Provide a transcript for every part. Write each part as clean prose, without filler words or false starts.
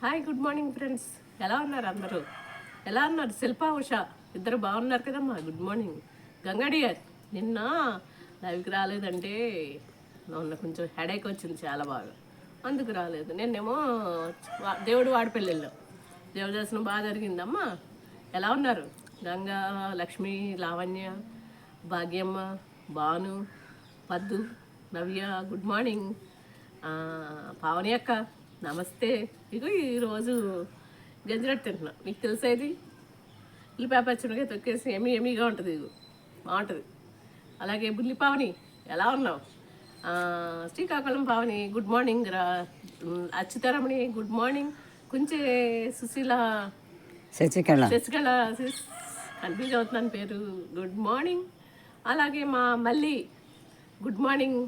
Hi, good morning friends. ఎలా ఉన్నారు అందరూ? ఎలా ఉన్నారు? శిల్పా, ఉషా ఇద్దరు బాగున్నారు కదమ్మా? Good morning. గంగడియర్ నిన్న లైవ్కి రాలేదంటే మొన్న కొంచెం హెడేక్ వచ్చింది చాలా బాగా, అందుకు రాలేదు. నిన్నేమో దేవుడు వాడిపల్లి వెళ్ళాం. దేవ దర్శనం బాగా జరిగిందమ్మా. ఎలా ఉన్నారు? గంగా, లక్ష్మి, లావణ్య, భాగ్యమ్మ, భాను, పద్దు, నవ్య గుడ్ మార్నింగ్. పావని అక్క నమస్తే. ఇగో ఈరోజు గంజిరట్టు తింటున్నా. మీకు తెలిసేది ఉల్లిపాయ పచ్చిమిరకాయ తొక్కేసి ఎమీగా ఉంటుంది. ఇగో బాగుంటుంది. అలాగే బుల్లి పావని ఎలా ఉన్నావు? Srikakulam Pavani good morning. Achyutaramani good morning. కొంచెం సుశీల, శశికళ కన్ఫ్యూజ్ అవుతున్నాను పేరు, గుడ్ మార్నింగ్. అలాగే మా మళ్ళీ గుడ్ మార్నింగ్.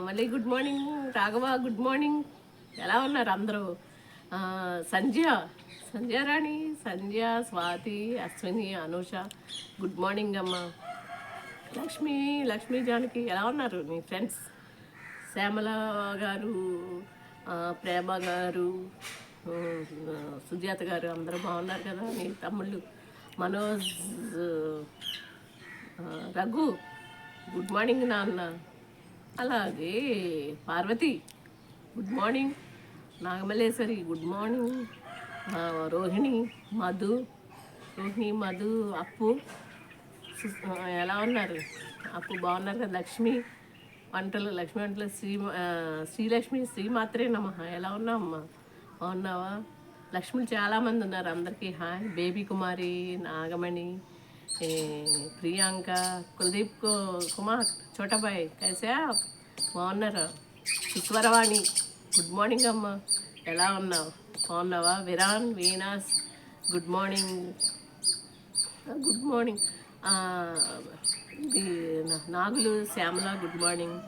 మళ్ళీ good morning. Raghava good morning. ఎలా ఉన్నారు అందరూ? సంధ్య రాణి, సంధ్య, స్వాతి, అశ్విని, అనూష గుడ్ మార్నింగ్ అమ్మ. లక్ష్మీ జానకి ఎలా ఉన్నారు మీ ఫ్రెండ్స్? శ్యామల గారు, ప్రేమ గారు, సుజాత గారు అందరూ బాగున్నారు కదా? మీ తమ్ముళ్ళు మనోజ్, రఘు గుడ్ మార్నింగ్ నాన్న. అలాగే Parvati good morning. Nagamalleswari good morning. Rohini, Madhu, Appu ఎలా ఉన్నారు? అప్పు బాగున్నారు కదా? లక్ష్మి వంటలు శ్రీ మాత్రే నమః. ఎలా ఉన్నావమ్మా? బాగున్నావా? లక్ష్ములు చాలామంది ఉన్నారు. అందరికీ హాయ్. బేబీ కుమారి, నాగమణి, ప్రియాంక, కుల్దీప్ కుమార్, చోటాబాయ్ కైసా బాగున్నారా? ఈశ్వరవాణి గుడ్ మార్నింగ్ అమ్మ. ఎలా ఉన్నావు? బాగున్నావా? Viran, Veenas good morning. ఇది Nagulu, Shyamala good morning.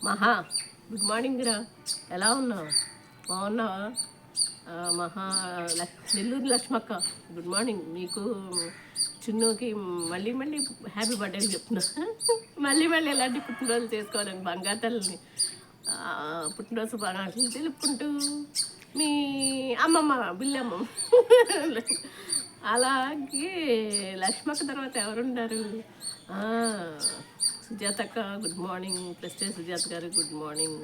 Maha good morning రా. ఎలా ఉన్నావు? బాగున్నావా? Nellore Lakshmakka good morning. మీకు చిన్నుకి మళ్ళీ హ్యాపీ బర్త్డే అని చెప్తున్నా. మళ్ళీ ఎలాంటి పుట్టినరోజు చేసుకోవాలని బంగారు తల్లిని పుట్టినరోజు బాగా తెలుపుకుంటూ మీ అమ్మమ్మ బిల్లమ్మ. అలాగే లక్ష్మక్క తర్వాత ఎవరున్నారు? సుజాతక్క గుడ్ మార్నింగ్. ప్రెస్టేజ్ సుజాత గారు good morning.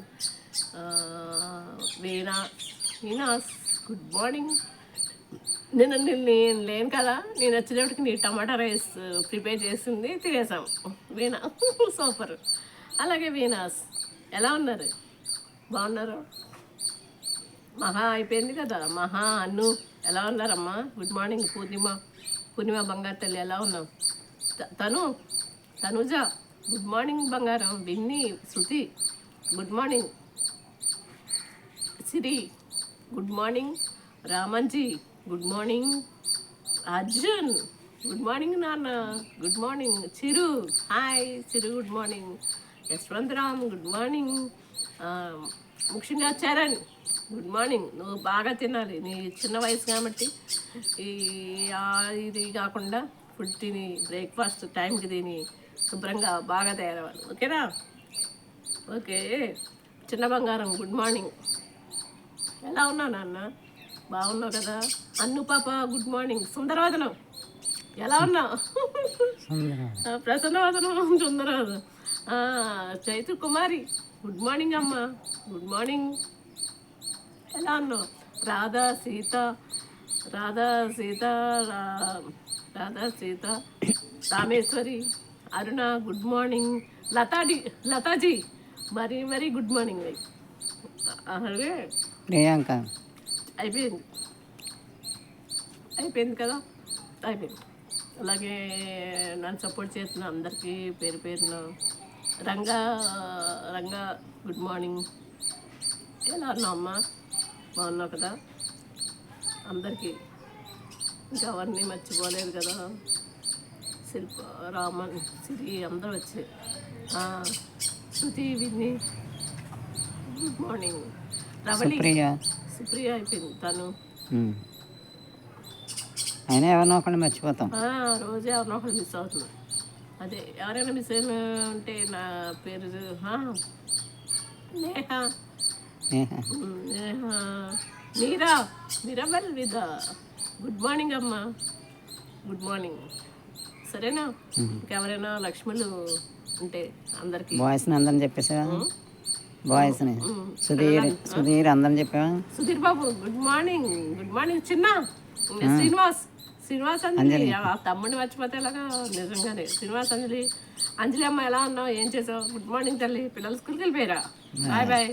Veena's good morning. నేను లేను కదా, నేను వచ్చేటప్పటికి నీ టమాటా రైస్ ప్రిపేర్ చేసింది తినేసాం. వీణా సూపర్. అలాగే వీనాస్ ఎలా ఉన్నారు? బాగున్నారు? మహా అయిపోయింది కదా. మహా, అన్ను ఎలా ఉన్నారమ్మా? Good morning. పూర్ణిమ బంగారు తల్లి ఎలా ఉన్నావు? తనుజ గుడ్ మార్నింగ్ బంగారం. Binni, Shruti good morning. Siri good morning. Ramanji good morning. Arjun good morning నాన్న. Good morning. Chiru hi. Chiru good morning. Yashwantharam good morning. ముఖ్యంగా చరణ్ గుడ్ మార్నింగ్. నువ్వు బాగా తినాలి, నీ చిన్న వయసు కాబట్టి. ఇది కాకుండా ఫుడ్ తిని, బ్రేక్ఫాస్ట్ టైంకి తిని శుభ్రంగా బాగా తయారవ్వాలి. ఓకేనా? ఓకే. చిన్న బంగారం గుడ్ మార్నింగ్. ఎలా ఉన్నావు నాన్న? బాగున్నావు కదా? అన్ను పాప గుడ్ మార్నింగ్. సుందరవదనం ఎలా ఉన్నావు? ప్రసన్నవదనం, సుందరవదనం. చైతు కుమారి గుడ్ మార్నింగ్ అమ్మ. Good morning. ఎలా ఉన్నావు? రాధా సీత, రామేశ్వరి, అరుణ గుడ్ మార్నింగ్. లతాజీ మరీ గుడ్ మార్నింగ్. అలాగే ప్రియాంక అయిపోయింది కదా? అయిపోయింది. అలాగే నన్ను సపోర్ట్ చేస్తున్న అందరికీ పేరు పేరున రంగా గుడ్ మార్నింగ్. ఎలా ఉన్నావు అమ్మా? బాగున్నావు కదా? అందరికీ ఇంకా అవన్నీ మర్చిపోలేదు కదా? శిల్ప, రామన్, సిరి అందరూ వచ్చాయి. శృతి, విన్ని గుడ్ మార్నింగ్. రవళి, సుప్రియ అయిపోయింది. తను అయినా ఎవరినో ఒకళ్ళు మర్చిపోతాం. రోజే ఎవరినో ఒకళ్ళు మిస్ అవుతున్నాం. అదే ఎవరైనా మిస్ అయినా ఉంటే నా పేరు నేహ నేహ నేహ మీరా మిరబల్ విద గుడ్ మార్నింగ్ అమ్మా గుడ్ మార్నింగ్ సరేనా ఇంకెవరైనా లక్ష్ములు ఉంటే అందరికి బాయ్స్ని అందరిని చెప్పేసావా బాయ్స్ని సుధీర్ అందరిని చెప్పావా సుధీర్ బాబు గుడ్ మార్నింగ్ చిన్న శ్రీనివాస్ అంజలి ఆ తమ్ముడిని మర్చిపోతే ఎలాగా నిజంగానే శ్రీనివాస్ అంజలి అమ్మ ఎలా ఉన్నావు ఏం చేసావు గుడ్ మార్నింగ్ తల్లి పిల్లలు స్కూల్కి వెళ్ళిపోయారా బాయ్